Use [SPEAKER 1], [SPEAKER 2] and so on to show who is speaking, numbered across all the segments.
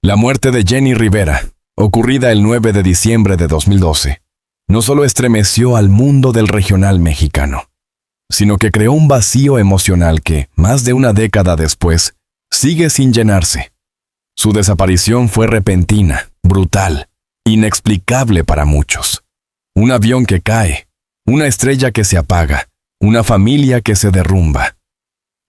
[SPEAKER 1] La muerte de Jenny Rivera, ocurrida el 9 de diciembre de 2012, no solo estremeció al mundo del regional mexicano, sino que creó un vacío emocional que, más de una década después, sigue sin llenarse. Su desaparición fue repentina, brutal, inexplicable para muchos. Un avión que cae, una estrella que se apaga, una familia que se derrumba.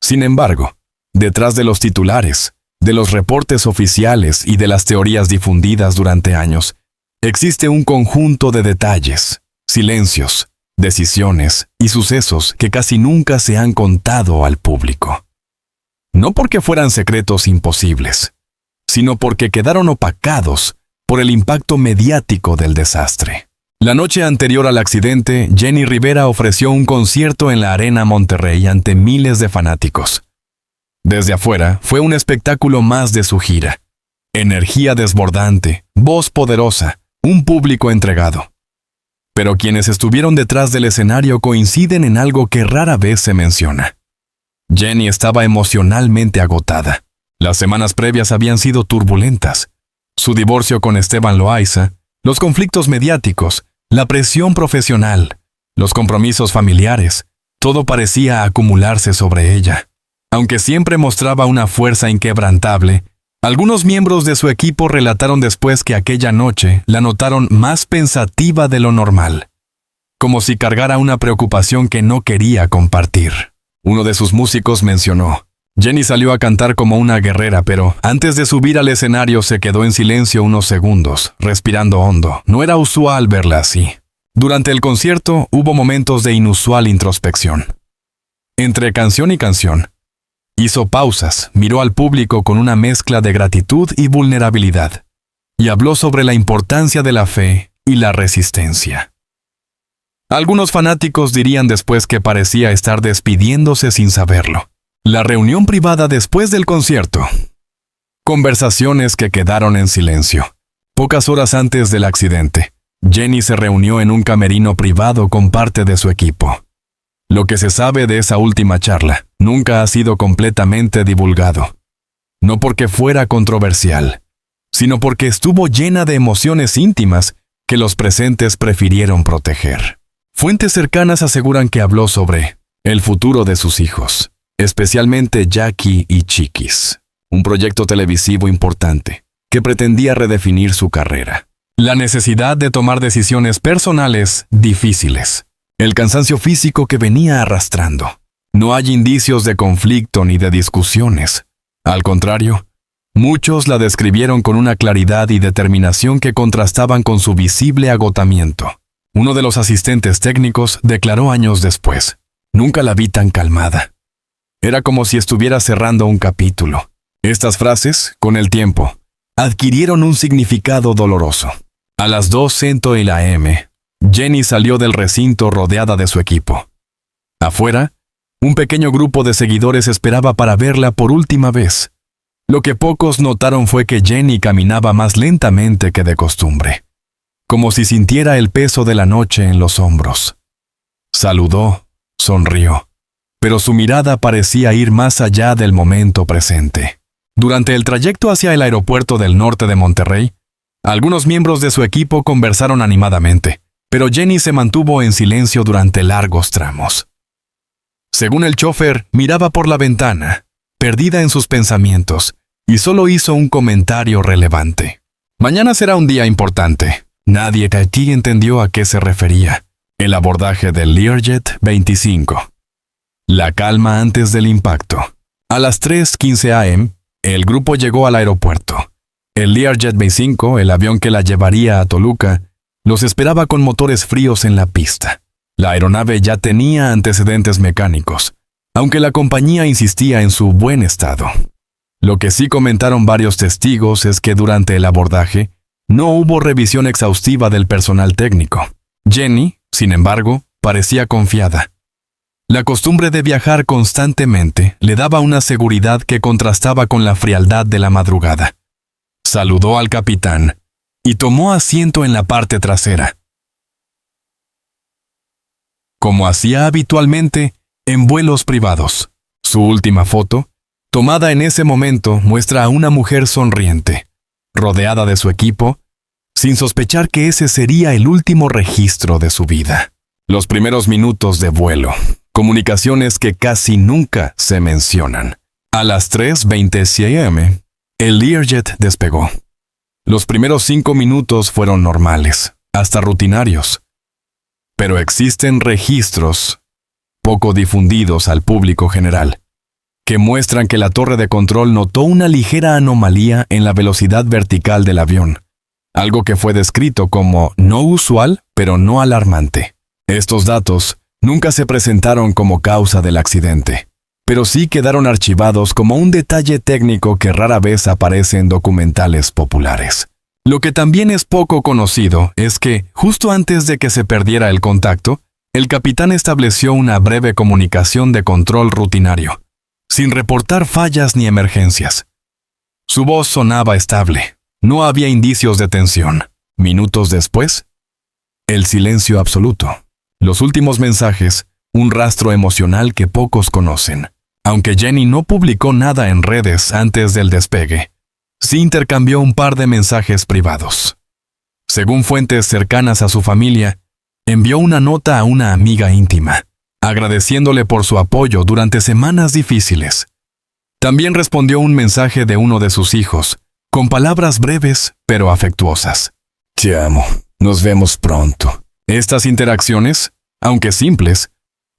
[SPEAKER 1] Sin embargo, detrás de los titulares, de los reportes oficiales y de las teorías difundidas durante años, existe un conjunto de detalles, silencios, decisiones y sucesos que casi nunca se han contado al público. No porque fueran secretos imposibles, sino porque quedaron opacados por el impacto mediático del desastre. La noche anterior al accidente, Jenny Rivera ofreció un concierto en la Arena Monterrey ante miles de fanáticos. Desde afuera, fue un espectáculo más de su gira. Energía desbordante, voz poderosa, un público entregado. Pero quienes estuvieron detrás del escenario coinciden en algo que rara vez se menciona. Jenny estaba emocionalmente agotada. Las semanas previas habían sido turbulentas. Su divorcio con Esteban Loaiza, los conflictos mediáticos, la presión profesional, los compromisos familiares, todo parecía acumularse sobre ella. Aunque siempre mostraba una fuerza inquebrantable, algunos miembros de su equipo relataron después que aquella noche la notaron más pensativa de lo normal, como si cargara una preocupación que no quería compartir. Uno de sus músicos mencionó: Jenny salió a cantar como una guerrera, pero antes de subir al escenario se quedó en silencio unos segundos, respirando hondo. No era usual verla así. Durante el concierto hubo momentos de inusual introspección. Entre canción y canción, hizo pausas, miró al público con una mezcla de gratitud y vulnerabilidad, y habló sobre la importancia de la fe y la resistencia. Algunos fanáticos dirían después que parecía estar despidiéndose sin saberlo. La reunión privada después del concierto. Conversaciones que quedaron en silencio. Pocas horas antes del accidente, Jenny se reunió en un camerino privado con parte de su equipo. Lo que se sabe de esa última charla nunca ha sido completamente divulgado. No porque fuera controversial, sino porque estuvo llena de emociones íntimas que los presentes prefirieron proteger. Fuentes cercanas aseguran que habló sobre el futuro de sus hijos, especialmente Jackie y Chiquis, un proyecto televisivo importante que pretendía redefinir su carrera. La necesidad de tomar decisiones personales difíciles. El cansancio físico que venía arrastrando. No hay indicios de conflicto ni de discusiones. Al contrario, muchos la describieron con una claridad y determinación que contrastaban con su visible agotamiento. Uno de los asistentes técnicos declaró años después: "Nunca la vi tan calmada. Era como si estuviera cerrando un capítulo". Estas frases, con el tiempo, adquirieron un significado doloroso. A las 2:00 a.m., Jenny salió del recinto rodeada de su equipo. Afuera, un pequeño grupo de seguidores esperaba para verla por última vez. Lo que pocos notaron fue que Jenny caminaba más lentamente que de costumbre, como si sintiera el peso de la noche en los hombros. Saludó, sonrió, pero su mirada parecía ir más allá del momento presente. Durante el trayecto hacia el aeropuerto del norte de Monterrey, algunos miembros de su equipo conversaron animadamente, pero Jenny se mantuvo en silencio durante largos tramos. Según el chofer, miraba por la ventana, perdida en sus pensamientos, y solo hizo un comentario relevante: "Mañana será un día importante". Nadie aquí entendió a qué se refería. El abordaje del Learjet 25. La calma antes del impacto. A las 3:15 a.m., el grupo llegó al aeropuerto. El Learjet 25, el avión que la llevaría a Toluca, los esperaba con motores fríos en la pista. La aeronave ya tenía antecedentes mecánicos, aunque la compañía insistía en su buen estado. Lo que sí comentaron varios testigos es que durante el abordaje no hubo revisión exhaustiva del personal técnico. Jenny, sin embargo, parecía confiada. La costumbre de viajar constantemente le daba una seguridad que contrastaba con la frialdad de la madrugada. Saludó al capitán y tomó asiento en la parte trasera, como hacía habitualmente en vuelos privados. Su última foto, tomada en ese momento, muestra a una mujer sonriente, rodeada de su equipo, sin sospechar que ese sería el último registro de su vida. Los primeros minutos de vuelo, comunicaciones que casi nunca se mencionan. A las 3:20 am, el Learjet despegó. Los primeros 5 minutos fueron normales, hasta rutinarios. Pero existen registros, poco difundidos al público general, que muestran que la torre de control notó una ligera anomalía en la velocidad vertical del avión, algo que fue descrito como no usual, pero no alarmante. Estos datos nunca se presentaron como causa del accidente, pero sí quedaron archivados como un detalle técnico que rara vez aparece en documentales populares. Lo que también es poco conocido es que, justo antes de que se perdiera el contacto, el capitán estableció una breve comunicación de control rutinario, sin reportar fallas ni emergencias. Su voz sonaba estable, no había indicios de tensión. Minutos después, el silencio absoluto. Los últimos mensajes, un rastro emocional que pocos conocen. Aunque Jenny no publicó nada en redes antes del despegue, sí intercambió un par de mensajes privados. Según fuentes cercanas a su familia, envió una nota a una amiga íntima, agradeciéndole por su apoyo durante semanas difíciles. También respondió un mensaje de uno de sus hijos, con palabras breves pero afectuosas. Te amo, nos vemos pronto. Estas interacciones, aunque simples,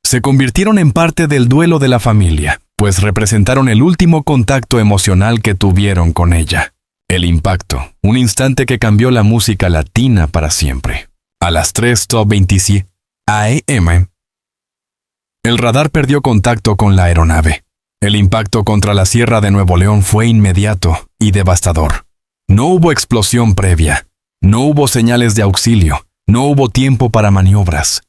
[SPEAKER 1] se convirtieron en parte del duelo de la familia, pues representaron el último contacto emocional que tuvieron con ella. El impacto, un instante que cambió la música latina para siempre. A las 3:27 am, el radar perdió contacto con la aeronave. El impacto contra la Sierra de Nuevo León fue inmediato y devastador. No hubo explosión previa, no hubo señales de auxilio, no hubo tiempo para maniobras.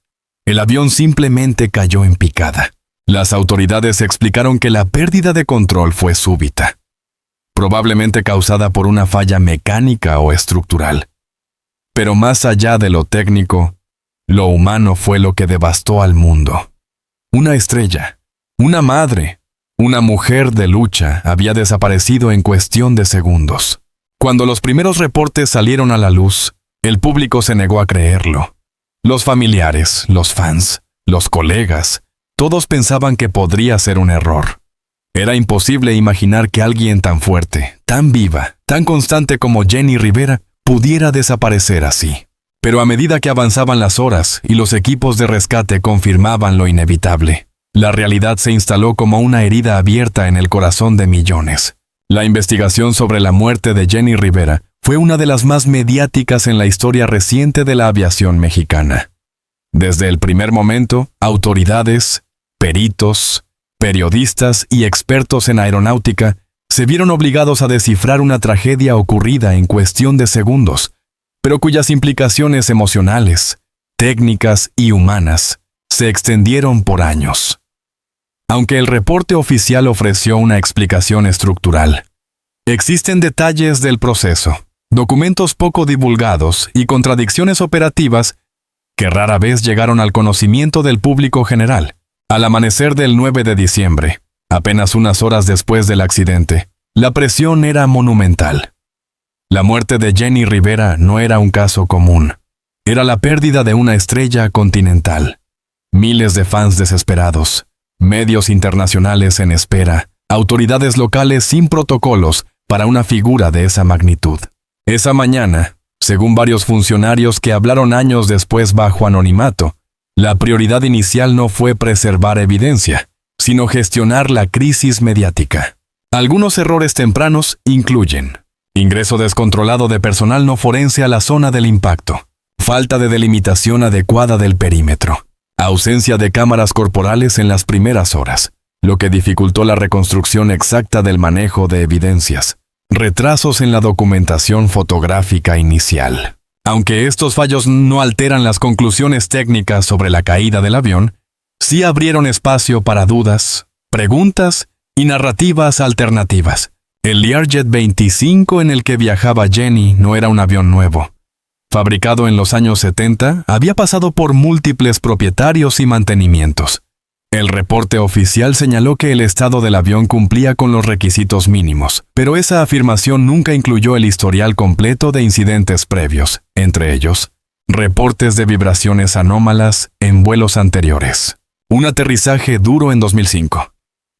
[SPEAKER 1] El avión simplemente cayó en picada. Las autoridades explicaron que la pérdida de control fue súbita, probablemente causada por una falla mecánica o estructural. Pero más allá de lo técnico, lo humano fue lo que devastó al mundo. Una estrella, una madre, una mujer de lucha había desaparecido en cuestión de segundos. Cuando los primeros reportes salieron a la luz, el público se negó a creerlo. Los familiares, los fans, los colegas, todos pensaban que podría ser un error. Era imposible imaginar que alguien tan fuerte, tan viva, tan constante como Jenny Rivera pudiera desaparecer así. Pero a medida que avanzaban las horas y los equipos de rescate confirmaban lo inevitable, la realidad se instaló como una herida abierta en el corazón de millones. La investigación sobre la muerte de Jenny Rivera fue una de las más mediáticas en la historia reciente de la aviación mexicana. Desde el primer momento, autoridades, peritos, periodistas y expertos en aeronáutica se vieron obligados a descifrar una tragedia ocurrida en cuestión de segundos, pero cuyas implicaciones emocionales, técnicas y humanas se extendieron por años. Aunque el reporte oficial ofreció una explicación estructural, existen detalles del proceso, documentos poco divulgados y contradicciones operativas que rara vez llegaron al conocimiento del público general. Al amanecer del 9 de diciembre, apenas unas horas después del accidente, la presión era monumental. La muerte de Jenny Rivera no era un caso común. Era la pérdida de una estrella continental. Miles de fans desesperados, medios internacionales en espera, autoridades locales sin protocolos para una figura de esa magnitud. Esa mañana, según varios funcionarios que hablaron años después bajo anonimato, la prioridad inicial no fue preservar evidencia, sino gestionar la crisis mediática. Algunos errores tempranos incluyen ingreso descontrolado de personal no forense a la zona del impacto, falta de delimitación adecuada del perímetro, ausencia de cámaras corporales en las primeras horas, lo que dificultó la reconstrucción exacta del manejo de evidencias, retrasos en la documentación fotográfica inicial. Aunque estos fallos no alteran las conclusiones técnicas sobre la caída del avión, sí abrieron espacio para dudas, preguntas y narrativas alternativas. El Learjet 25 en el que viajaba Jenny no era un avión nuevo. Fabricado en los años 70, había pasado por múltiples propietarios y mantenimientos. El reporte oficial señaló que el estado del avión cumplía con los requisitos mínimos, pero esa afirmación nunca incluyó el historial completo de incidentes previos, entre ellos, reportes de vibraciones anómalas en vuelos anteriores. Un aterrizaje duro en 2005,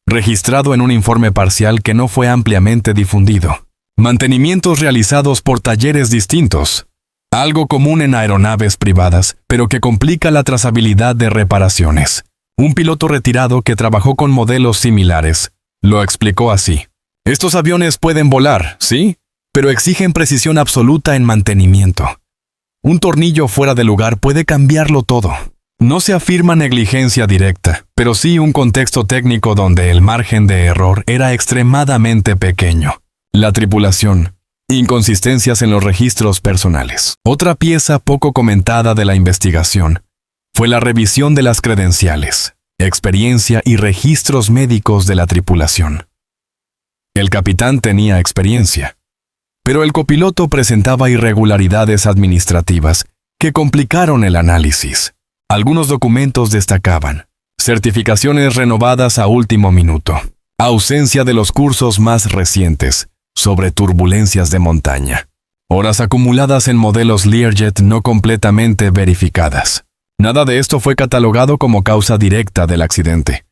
[SPEAKER 1] registrado en un informe parcial que no fue ampliamente difundido. Mantenimientos realizados por talleres distintos, algo común en aeronaves privadas, pero que complica la trazabilidad de reparaciones. Un piloto retirado que trabajó con modelos similares lo explicó así: estos aviones pueden volar, ¿sí? Pero exigen precisión absoluta en mantenimiento. Un tornillo fuera de lugar puede cambiarlo todo. No se afirma negligencia directa, pero sí un contexto técnico donde el margen de error era extremadamente pequeño. La tripulación. Inconsistencias en los registros personales. Otra pieza poco comentada de la investigación fue la revisión de las credenciales, experiencia y registros médicos de la tripulación. El capitán tenía experiencia, pero el copiloto presentaba irregularidades administrativas que complicaron el análisis. Algunos documentos destacaban: certificaciones renovadas a último minuto, ausencia de los cursos más recientes sobre turbulencias de montaña, horas acumuladas en modelos Learjet no completamente verificadas. Nada de esto fue catalogado como causa directa del accidente,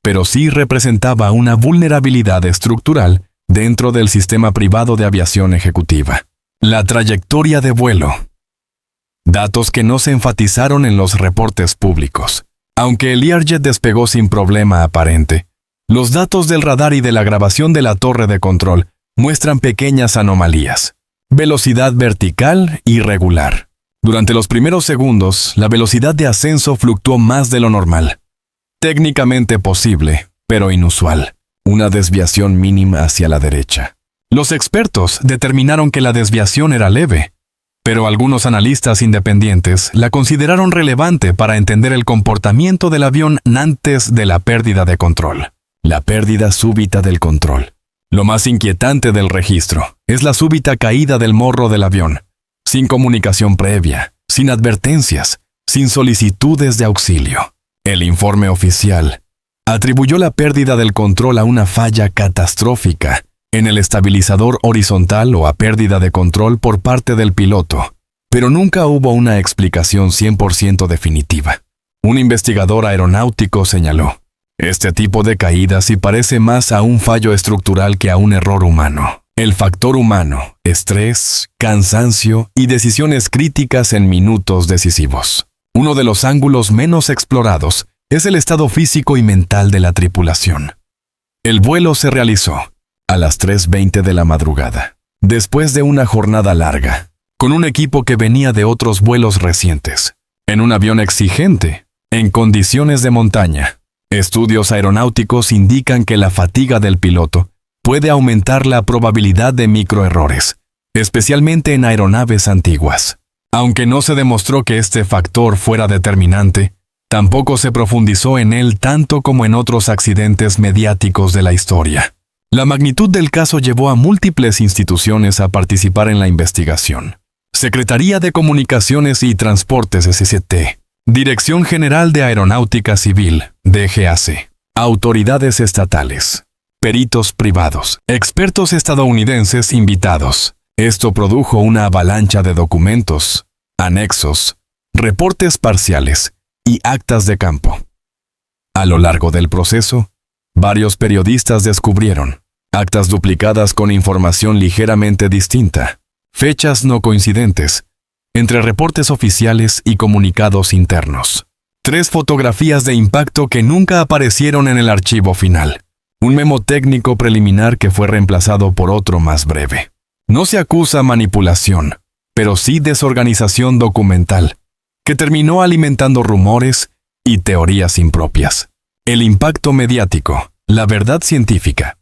[SPEAKER 1] pero sí representaba una vulnerabilidad estructural dentro del sistema privado de aviación ejecutiva. La trayectoria de vuelo. Datos que no se enfatizaron en los reportes públicos. Aunque el Learjet despegó sin problema aparente, los datos del radar y de la grabación de la torre de control muestran pequeñas anomalías. Velocidad vertical irregular. Durante los primeros segundos, la velocidad de ascenso fluctuó más de lo normal. Técnicamente posible, pero inusual. Una desviación mínima hacia la derecha. Los expertos determinaron que la desviación era leve, pero algunos analistas independientes la consideraron relevante para entender el comportamiento del avión antes de la pérdida de control. La pérdida súbita del control. Lo más inquietante del registro es la súbita caída del morro del avión, sin comunicación previa, sin advertencias, sin solicitudes de auxilio. El informe oficial atribuyó la pérdida del control a una falla catastrófica en el estabilizador horizontal o a pérdida de control por parte del piloto, pero nunca hubo una explicación 100% definitiva. Un investigador aeronáutico señaló: este tipo de caída sí parece más a un fallo estructural que a un error humano. El factor humano, estrés, cansancio y decisiones críticas en minutos decisivos. Uno de los ángulos menos explorados es el estado físico y mental de la tripulación. El vuelo se realizó a las 3:20 de la madrugada, después de una jornada larga, con un equipo que venía de otros vuelos recientes, en un avión exigente, en condiciones de montaña. Estudios aeronáuticos indican que la fatiga del piloto puede aumentar la probabilidad de microerrores, especialmente en aeronaves antiguas. Aunque no se demostró que este factor fuera determinante, tampoco se profundizó en él tanto como en otros accidentes mediáticos de la historia. La magnitud del caso llevó a múltiples instituciones a participar en la investigación. Secretaría de Comunicaciones y Transportes SCT, Dirección General de Aeronáutica Civil, DGAC, autoridades estatales, peritos privados, expertos estadounidenses invitados. Esto produjo una avalancha de documentos, anexos, reportes parciales y actas de campo. A lo largo del proceso, varios periodistas descubrieron actas duplicadas con información ligeramente distinta, fechas no coincidentes, entre reportes oficiales y comunicados internos. 3 fotografías de impacto que nunca aparecieron en el archivo final. Un memo técnico preliminar que fue reemplazado por otro más breve. No se acusa manipulación, pero sí desorganización documental, que terminó alimentando rumores y teorías impropias. El impacto mediático, la verdad científica,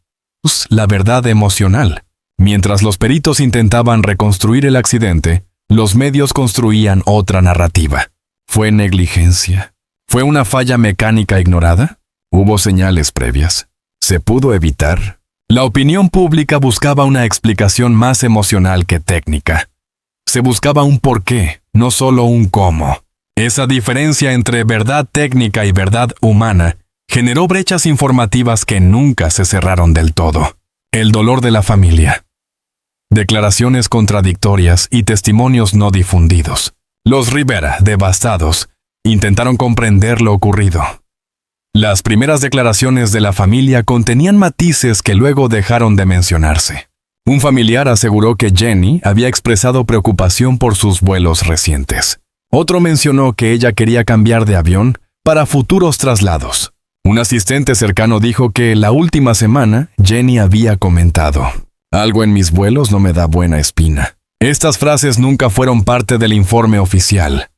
[SPEAKER 1] la verdad emocional. Mientras los peritos intentaban reconstruir el accidente, los medios construían otra narrativa. ¿Fue negligencia? ¿Fue una falla mecánica ignorada? ¿Hubo señales previas? ¿Se pudo evitar? La opinión pública buscaba una explicación más emocional que técnica. Se buscaba un por qué, no solo un cómo. Esa diferencia entre verdad técnica y verdad humana generó brechas informativas que nunca se cerraron del todo. El dolor de la familia. Declaraciones contradictorias y testimonios no difundidos. Los Rivera, devastados, intentaron comprender lo ocurrido. Las primeras declaraciones de la familia contenían matices que luego dejaron de mencionarse. Un familiar aseguró que Jenny había expresado preocupación por sus vuelos recientes. Otro mencionó que ella quería cambiar de avión para futuros traslados. Un asistente cercano dijo que la última semana Jenny había comentado: "Algo en mis vuelos no me da buena espina". Estas frases nunca fueron parte del informe oficial,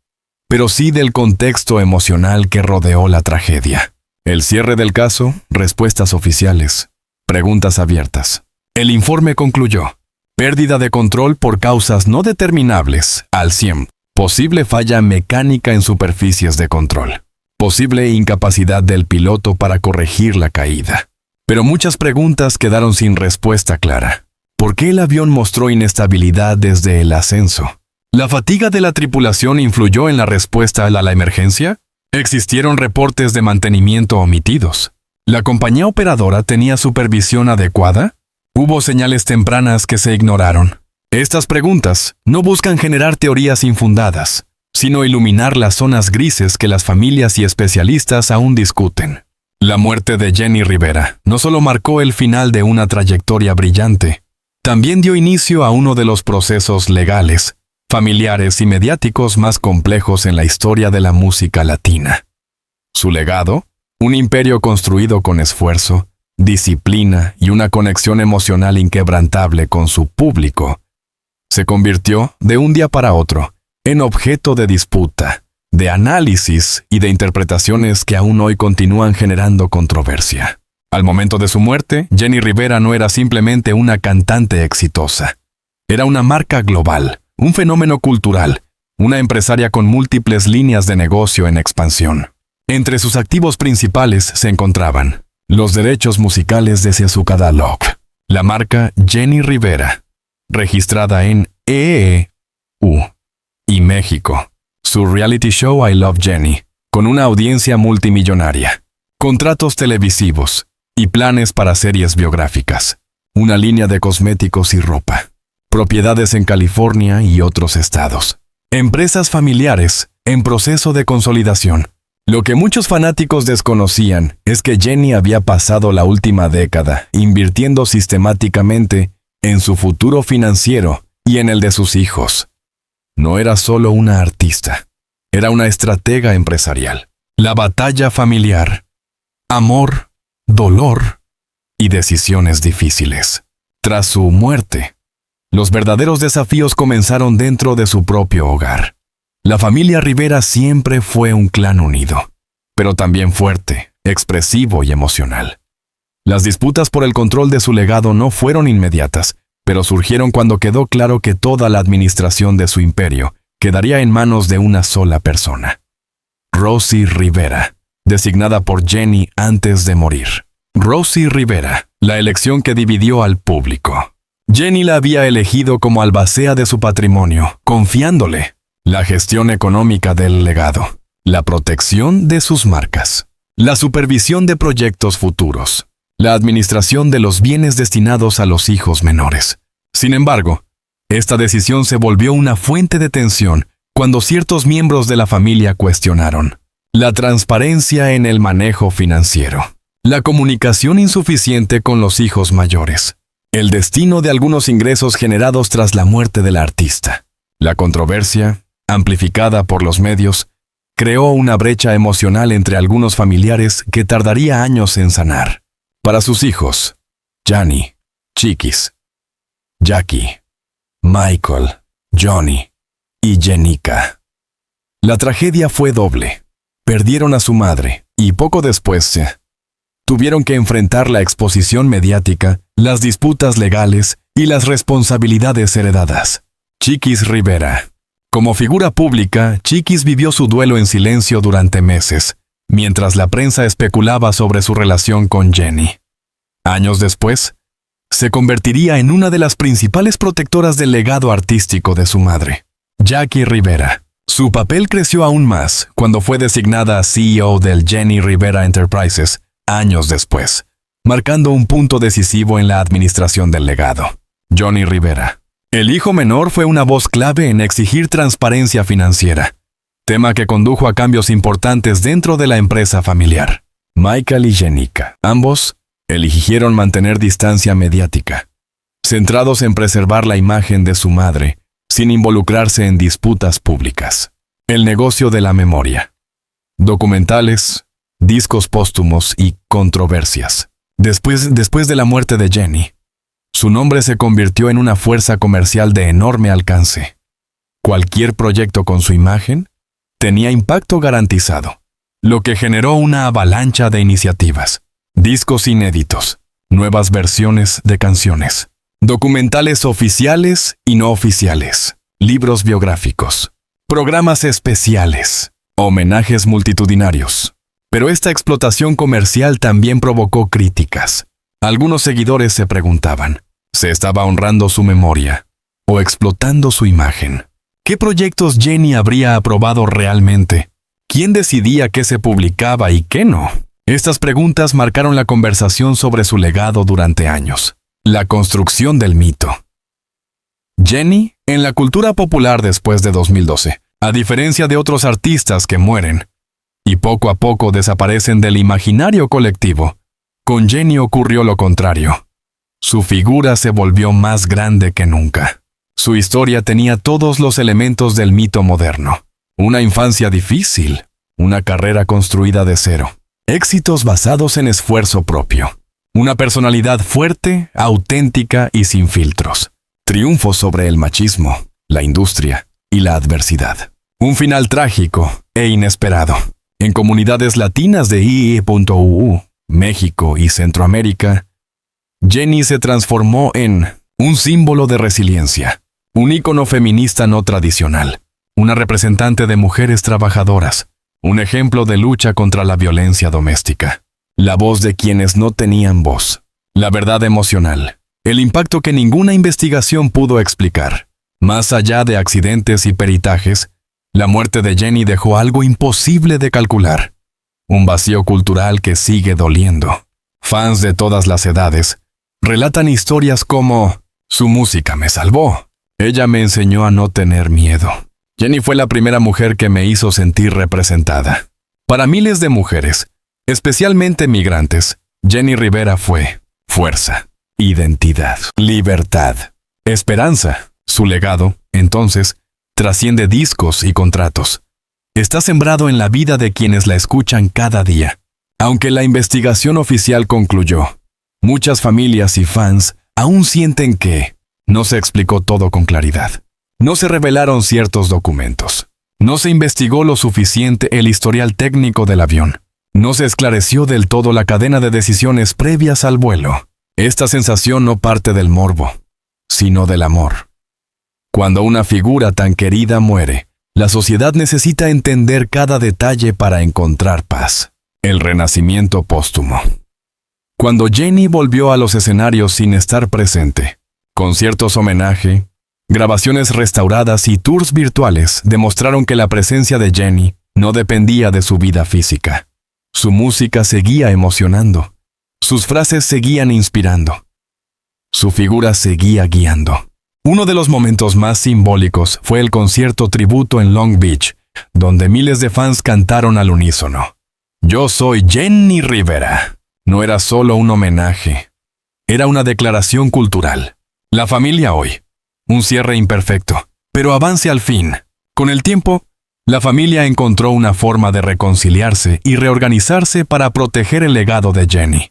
[SPEAKER 1] pero sí del contexto emocional que rodeó la tragedia. El cierre del caso, respuestas oficiales, preguntas abiertas. El informe concluyó: pérdida de control por causas no determinables, al 100%. Posible falla mecánica en superficies de control. Posible incapacidad del piloto para corregir la caída. Pero muchas preguntas quedaron sin respuesta clara. ¿Por qué el avión mostró inestabilidad desde el ascenso? ¿La fatiga de la tripulación influyó en la respuesta a la emergencia? ¿Existieron reportes de mantenimiento omitidos? ¿La compañía operadora tenía supervisión adecuada? ¿Hubo señales tempranas que se ignoraron? Estas preguntas no buscan generar teorías infundadas, sino iluminar las zonas grises que las familias y especialistas aún discuten. La muerte de Jenny Rivera no solo marcó el final de una trayectoria brillante, también dio inicio a uno de los procesos legales, familiares y mediáticos más complejos en la historia de la música latina. Su legado, un imperio construido con esfuerzo, disciplina y una conexión emocional inquebrantable con su público, se convirtió, de un día para otro, en objeto de disputa, de análisis y de interpretaciones que aún hoy continúan generando controversia. Al momento de su muerte, Jenny Rivera no era simplemente una cantante exitosa. Era una marca global, un fenómeno cultural, una empresaria con múltiples líneas de negocio en expansión. Entre sus activos principales se encontraban los derechos musicales de su catálogo, la marca Jenny Rivera, registrada en EEU y México, su reality show I Love Jenny, con una audiencia multimillonaria, contratos televisivos y planes para series biográficas, una línea de cosméticos y ropa, propiedades en California y otros estados, empresas familiares en proceso de consolidación. Lo que muchos fanáticos desconocían es que Jenny había pasado la última década invirtiendo sistemáticamente en su futuro financiero y en el de sus hijos. No era solo una artista, era una estratega empresarial. La batalla familiar, amor, dolor y decisiones difíciles. Tras su muerte, los verdaderos desafíos comenzaron dentro de su propio hogar. La familia Rivera siempre fue un clan unido, pero también fuerte, expresivo y emocional. Las disputas por el control de su legado no fueron inmediatas, pero surgieron cuando quedó claro que toda la administración de su imperio quedaría en manos de una sola persona. Rosie Rivera, designada por Jenny antes de morir. Rosie Rivera, la elección que dividió al público. Jenny la había elegido como albacea de su patrimonio, confiándole la gestión económica del legado, la protección de sus marcas, la supervisión de proyectos futuros, la administración de los bienes destinados a los hijos menores. Sin embargo, esta decisión se volvió una fuente de tensión cuando ciertos miembros de la familia cuestionaron la transparencia en el manejo financiero, la comunicación insuficiente con los hijos mayores, el destino de algunos ingresos generados tras la muerte del artista. La controversia, amplificada por los medios, creó una brecha emocional entre algunos familiares que tardaría años en sanar. Para sus hijos, Gianni, Chiquis, Jackie, Michael, Johnny y Jenica, la tragedia fue doble. Perdieron a su madre y poco después tuvieron que enfrentar la exposición mediática, las disputas legales y las responsabilidades heredadas. Chiquis Rivera. Como figura pública, Chiquis vivió su duelo en silencio durante meses, mientras la prensa especulaba sobre su relación con Jenny. Años después, se convertiría en una de las principales protectoras del legado artístico de su madre, Jackie Rivera. Su papel creció aún más cuando fue designada CEO del Jenny Rivera Enterprises, años después, marcando un punto decisivo en la administración del legado. Johnny Rivera. El hijo menor fue una voz clave en exigir transparencia financiera, tema que condujo a cambios importantes dentro de la empresa familiar. Michael y Jenica, ambos, eligieron mantener distancia mediática, centrados en preservar la imagen de su madre, sin involucrarse en disputas públicas. El negocio de la memoria. Documentales, discos póstumos y controversias. Después de la muerte de Jenny, su nombre se convirtió en una fuerza comercial de enorme alcance. Cualquier proyecto con su imagen tenía impacto garantizado, lo que generó una avalancha de iniciativas, discos inéditos, nuevas versiones de canciones, documentales oficiales y no oficiales, libros biográficos, programas especiales, homenajes multitudinarios. Pero esta explotación comercial también provocó críticas. Algunos seguidores se preguntaban, ¿se estaba honrando su memoria o explotando su imagen? ¿Qué proyectos Jenny habría aprobado realmente? ¿Quién decidía qué se publicaba y qué no? Estas preguntas marcaron la conversación sobre su legado durante años. La construcción del mito. Jenny, en la cultura popular después de 2012, a diferencia de otros artistas que mueren y poco a poco desaparecen del imaginario colectivo, con Jenny ocurrió lo contrario. Su figura se volvió más grande que nunca. Su historia tenía todos los elementos del mito moderno. Una infancia difícil, una carrera construida de cero, éxitos basados en esfuerzo propio, una personalidad fuerte, auténtica y sin filtros, triunfos sobre el machismo, la industria y la adversidad. Un final trágico e inesperado. En comunidades latinas de IE.UU, México y Centroamérica, Jenny se transformó en un símbolo de resiliencia, un ícono feminista no tradicional, una representante de mujeres trabajadoras, un ejemplo de lucha contra la violencia doméstica, la voz de quienes no tenían voz, la verdad emocional, el impacto que ninguna investigación pudo explicar. Más allá de accidentes y peritajes, la muerte de Jenny dejó algo imposible de calcular, un vacío cultural que sigue doliendo. Fans de todas las edades relatan historias como: su música me salvó, ella me enseñó a no tener miedo. Jenny fue la primera mujer que me hizo sentir representada. Para miles de mujeres, especialmente migrantes, Jenny Rivera fue fuerza, identidad, libertad, esperanza. Su legado, entonces, trasciende discos y contratos. Está sembrado en la vida de quienes la escuchan cada día. Aunque la investigación oficial concluyó, muchas familias y fans aún sienten que no se explicó todo con claridad. No se revelaron ciertos documentos. No se investigó lo suficiente el historial técnico del avión. No se esclareció del todo la cadena de decisiones previas al vuelo. Esta sensación no parte del morbo, sino del amor. Cuando una figura tan querida muere, la sociedad necesita entender cada detalle para encontrar paz. El renacimiento póstumo. Cuando Jenny volvió a los escenarios sin estar presente, conciertos homenaje, grabaciones restauradas y tours virtuales demostraron que la presencia de Jenny no dependía de su vida física. Su música seguía emocionando, sus frases seguían inspirando, su figura seguía guiando. Uno de los momentos más simbólicos fue el concierto tributo en Long Beach, donde miles de fans cantaron al unísono: "Yo soy Jenny Rivera". No era solo un homenaje, era una declaración cultural. La familia hoy. Un cierre imperfecto, pero avance al fin. Con el tiempo, la familia encontró una forma de reconciliarse y reorganizarse para proteger el legado de Jenny.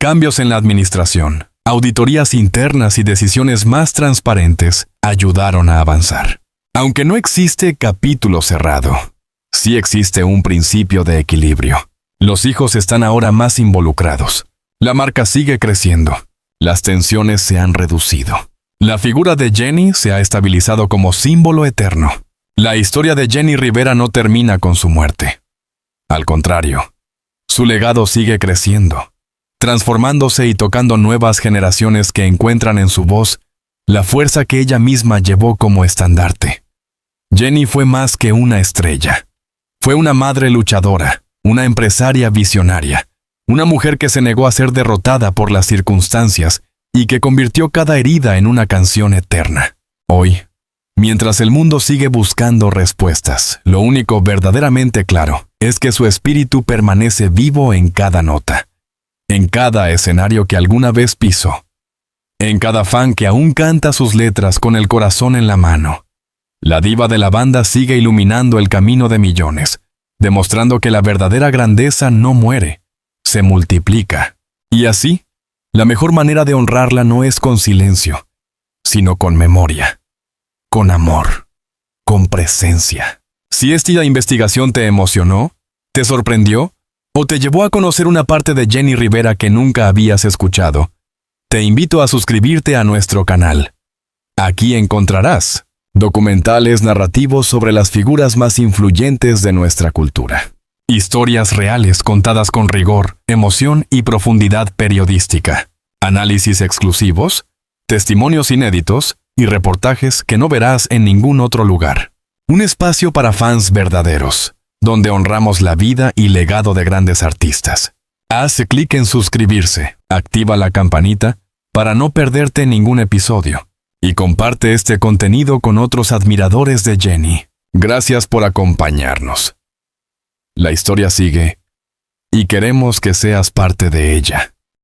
[SPEAKER 1] Cambios en la administración, auditorías internas y decisiones más transparentes ayudaron a avanzar. Aunque no existe capítulo cerrado, sí existe un principio de equilibrio. Los hijos están ahora más involucrados. La marca sigue creciendo. Las tensiones se han reducido. La figura de Jenny se ha estabilizado como símbolo eterno. La historia de Jenny Rivera no termina con su muerte. Al contrario, su legado sigue creciendo, transformándose y tocando nuevas generaciones que encuentran en su voz la fuerza que ella misma llevó como estandarte. Jenny fue más que una estrella. Fue una madre luchadora, una empresaria visionaria, Una mujer que se negó a ser derrotada por las circunstancias y que convirtió cada herida en una canción eterna. Hoy, mientras el mundo sigue buscando respuestas, lo único verdaderamente claro es que su espíritu permanece vivo en cada nota, en cada escenario que alguna vez pisó, en cada fan que aún canta sus letras con el corazón en la mano. La diva de la banda sigue iluminando el camino de millones, demostrando que la verdadera grandeza no muere, se multiplica. Y así, la mejor manera de honrarla no es con silencio, sino con memoria, con amor, con presencia. Si esta investigación te emocionó, te sorprendió o te llevó a conocer una parte de Jenni Rivera que nunca habías escuchado, te invito a suscribirte a nuestro canal. Aquí encontrarás documentales narrativos sobre las figuras más influyentes de nuestra cultura. Historias reales contadas con rigor, emoción y profundidad periodística. Análisis exclusivos, testimonios inéditos y reportajes que no verás en ningún otro lugar. Un espacio para fans verdaderos, donde honramos la vida y legado de grandes artistas. Haz clic en suscribirse, activa la campanita para no perderte ningún episodio y comparte este contenido con otros admiradores de Jenni. Gracias por acompañarnos. La historia sigue y queremos que seas parte de ella.